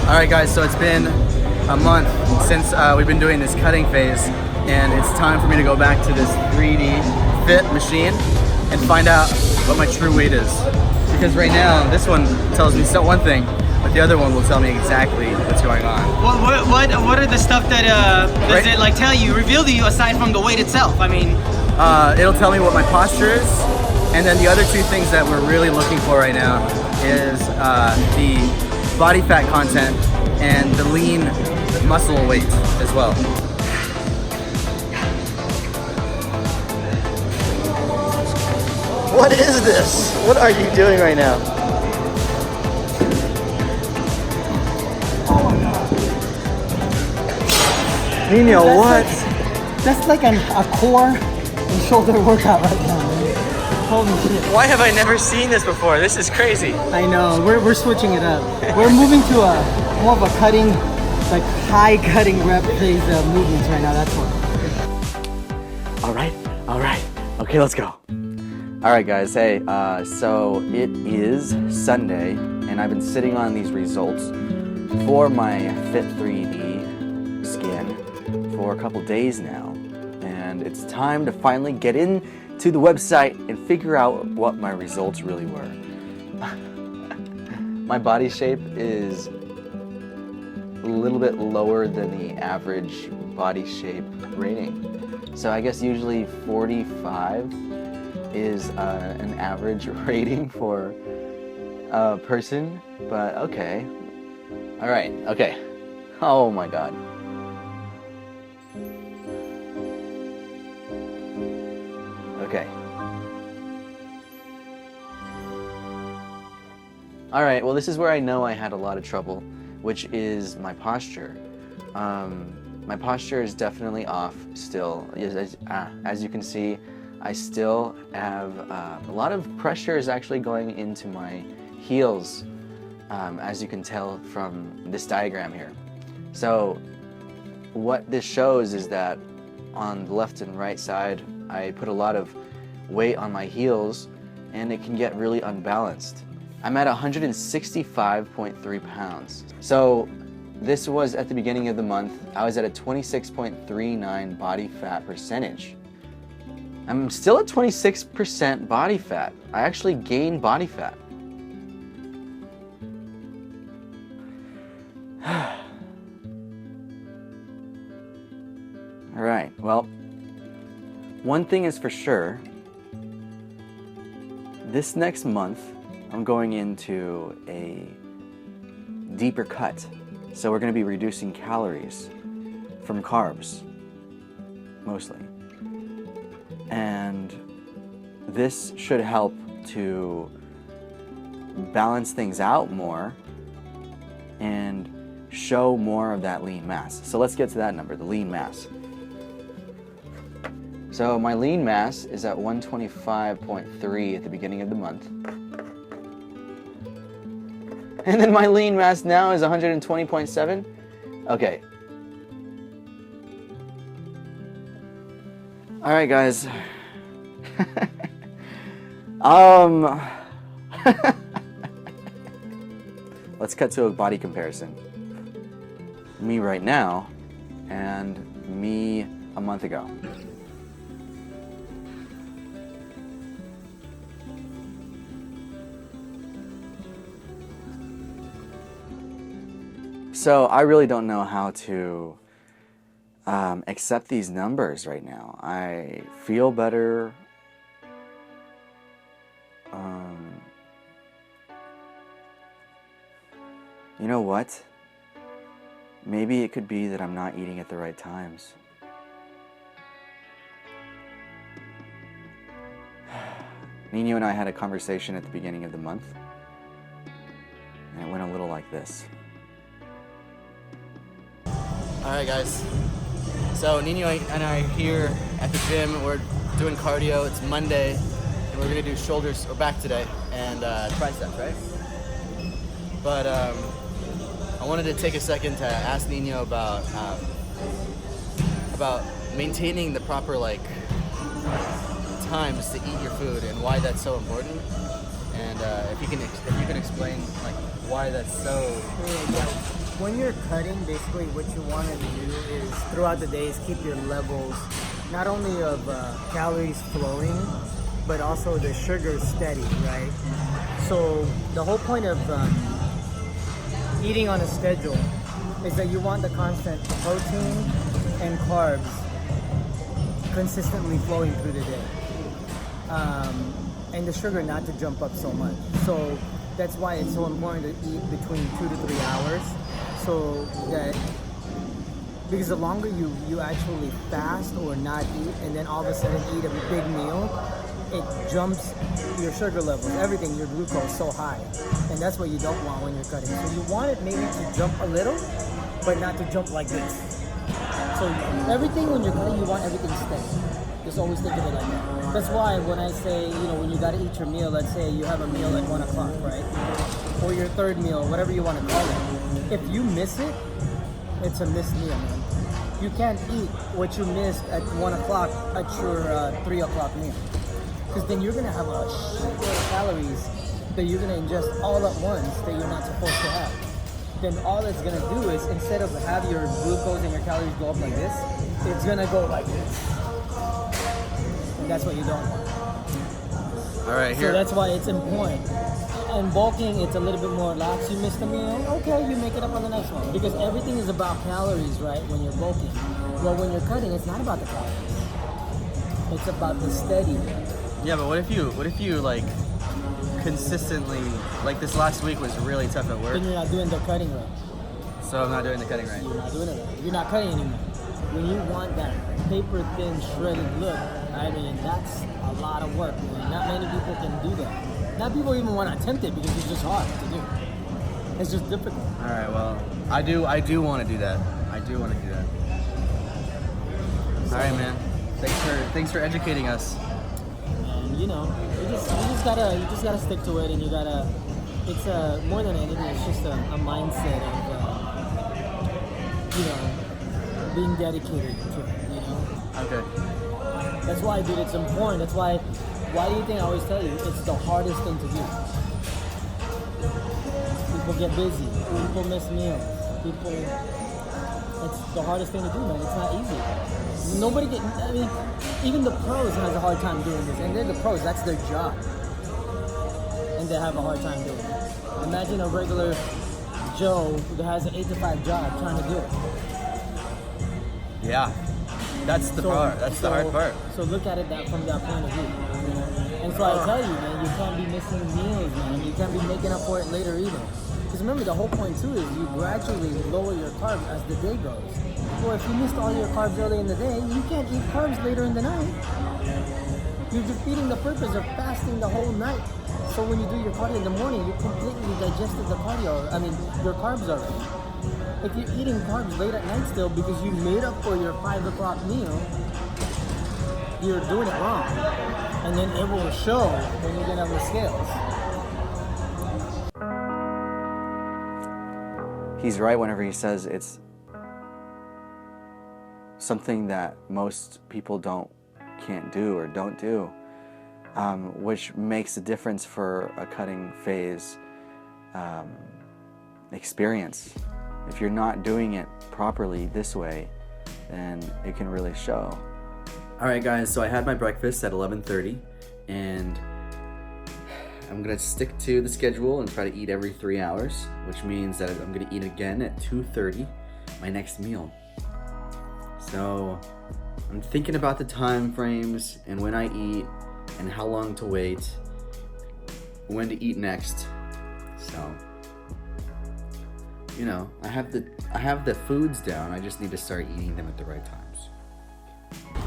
Alright guys, so it's been a month since we've been doing this cutting phase, and it's time for me to go back to this 3D fit machine and find out what my true weight is. Because right now, this one tells me one thing, but the other one will tell me exactly what's going on. What are the stuff that does it like tell you, reveal to you aside from the weight itself? I mean, it'll tell me what my posture is, and then the other two things that we're really looking for right now is the body fat content and the lean muscle weight as well. What is this? What are you doing right now? oh my god. Nino, what? That's like a core and shoulder workout right now, man. Holy shit. Why have I never seen this before? This is crazy. I know, we're switching it up. We're moving to more of a cutting, like high cutting rep phase movements right now, that's what. All right. Okay, let's go. All right, guys, hey, so it is Sunday, and I've been sitting on these results for my Fit 3D skin for a couple days now, and it's time to finally get into the website and figure out what my results really were. My body shape is a little bit lower than the average body shape rating. So I guess usually 45 is an average rating for a person, but okay. All right, okay. Oh my God. Okay. All right, well, this is where I know I had a lot of trouble, which is my posture. My posture is definitely off still. As you can see, I still have a lot of pressure is actually going into my heels, as you can tell from this diagram here. So what this shows is that on the left and right side, I put a lot of weight on my heels and it can get really unbalanced. I'm at 165.3 pounds. So this was at the beginning of the month. I was at a 26.39 body fat percentage. I'm still at 26% body fat. I actually gained body fat. All right, well, one thing is for sure. This next month, I'm going into a deeper cut. So we're going to be reducing calories from carbs, mostly. And this should help to balance things out more and show more of that lean mass. So let's get to that number, the lean mass. So my lean mass is at 125.3 at the beginning of the month. And then my lean mass now is 120.7. Okay. All right, guys. Let's cut to a body comparison. Me right now and me a month ago. So I really don't know how to accept these numbers right now. I feel better. You know what? Maybe it could be that I'm not eating at the right times. Nino and I had a conversation at the beginning of the month, and it went a little like this. Alright guys, so Nino and I are here at the gym. We're doing cardio. It's Monday, and we're going to do shoulders or back today and triceps, right? But I wanted to take a second to ask Nino about maintaining the proper times to eat your food and why that's so important. And if you can explain why that's so when you're cutting, basically what you want to do is throughout the day is keep your levels not only of calories flowing, but also the sugar steady, right? So the whole point of eating on a schedule is that you want the constant protein and carbs consistently flowing through the day, and the sugar not to jump up so much. So that's why it's so important to eat between 2 to 3 hours, so that, because the longer you actually fast or not eat and then all of a sudden eat a big meal, it jumps your sugar levels, everything, your glucose so high, and that's what you don't want when you're cutting. So you want it maybe to jump a little, but not to jump like this. So everything when you're cutting, you want everything steady. Just always think of it like that. That's why when I say, when you gotta eat your meal, let's say you have a meal at 1 o'clock, right? Or your third meal, whatever you want to call it. If you miss it, it's a missed meal, man. You can't eat what you missed at 1 o'clock at your 3 o'clock meal. Because then you're gonna have a shitload of calories that you're gonna ingest all at once that you're not supposed to have. Then all it's gonna do is, instead of have your glucose and your calories go up like this, it's gonna go like this. And that's what you don't want. All right, here. So that's why it's important. And bulking, it's a little bit more lax. You missed a meal, okay, you make it up on the next one. Because everything is about calories, right, when you're bulking. Well, when you're cutting, it's not about the calories. It's about the steady. Yeah, but what if you like consistently, like this last week was really tough at work. Then you're not doing the cutting right. So I'm not doing the cutting right. You're not doing it right. You're not cutting anymore. When you want that paper thin shredded look, I mean, that's a lot of work, man. Not many people can do that. Not people even want to attempt it because it's just hard to do. It's just difficult. All right, well, I do want to do that. I do want to do that. All right, man. Thanks for educating us. And you just gotta stick to it, and you gotta. It's more than anything. It's just a mindset of being dedicated to it. Okay. That's why, dude, it's important. That's why. Why do you think I always tell you it's the hardest thing to do? People get busy. People miss meals. It's the hardest thing to do, man. It's not easy. Even the pros has a hard time doing this. And they're the pros. That's their job. And they have a hard time doing it. Imagine a regular Joe who has an 8 to 5 job trying to do it. Yeah. That's the part. That's the hard part. So look at it from that point of view. And so I tell you, man, you can't be missing meals, man. You can't be making up for it later either. Because remember, the whole point too is you gradually lower your carbs as the day goes. Well, if you missed all your carbs early in the day, you can't eat carbs later in the night. You're defeating the purpose of fasting the whole night. So when you do your cardio in the morning, you completely digested the your carbs already. If you're eating carbs late at night still because you made up for your 5 o'clock meal, you're doing it wrong. And then it will show when you get on the scales. He's right whenever he says it's something that most people can't do or don't do, which makes a difference for a cutting phase experience. If you're not doing it properly this way, then it can really show. All right, guys, so I had my breakfast at 11:30, and I'm gonna stick to the schedule and try to eat every 3 hours, which means that I'm gonna eat again at 2:30, my next meal. So I'm thinking about the time frames and when I eat and how long to wait, when to eat next. So, I have the foods down. I just need to start eating them at the right times.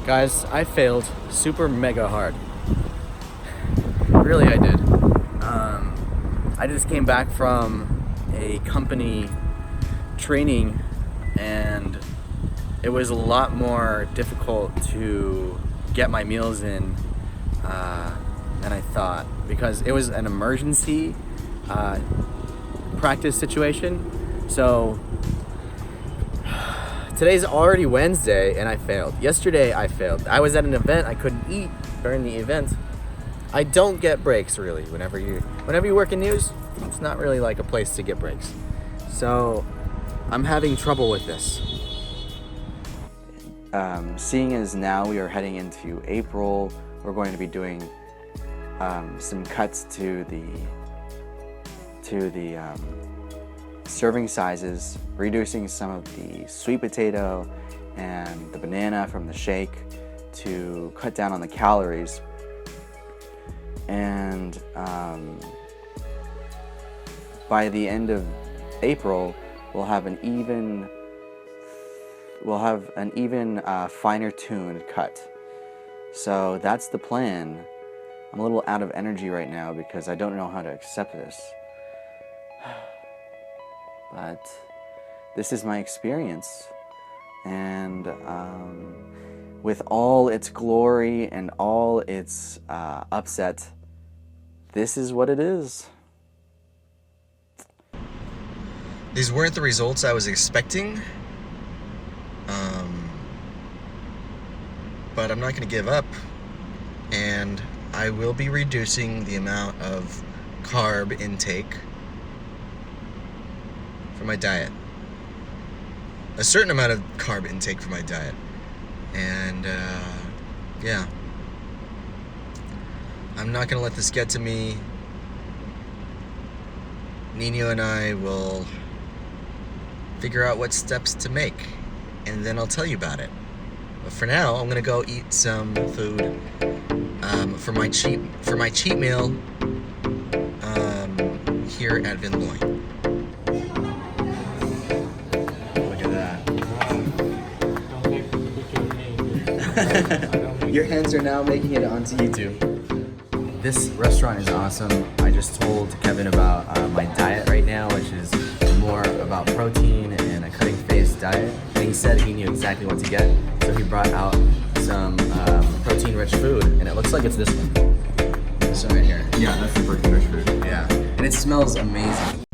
Guys, I failed super mega hard. Really, I did. I just came back from a company training, and it was a lot more difficult to get my meals in than I thought, because it was an emergency practice situation. So today's already Wednesday and I failed. Yesterday I failed. I was at an event. I couldn't eat during the event. I don't get breaks really. Whenever you work in news, it's not really like a place to get breaks. So I'm having trouble with this. Seeing as now we are heading into April, we're going to be doing some cuts to the serving sizes, reducing some of the sweet potato and the banana from the shake to cut down on the calories. And by the end of April, we'll have an even finer tuned cut. So that's the plan. I'm a little out of energy right now because I don't know how to accept this. But this is my experience. And with all its glory and all its upset, this is what it is. These weren't the results I was expecting. But I'm not going to give up, and I will be reducing the amount of carb intake for my diet. A certain amount of carb intake for my diet. And yeah, I'm not going to let this get to me. Nino and I will figure out what steps to make, and then I'll tell you about it. But for now, I'm gonna go eat some food for my cheat meal here at Vin Loin. Look at that. Your hands are now making it onto YouTube. This restaurant is awesome. I just told Kevin about my diet right now, which is more about protein and a cutting phase diet. And he said he knew exactly what to get, so he brought out some protein-rich food, and it looks like it's this one. This one right here. Yeah, that's the protein-rich food. Yeah, and it smells amazing.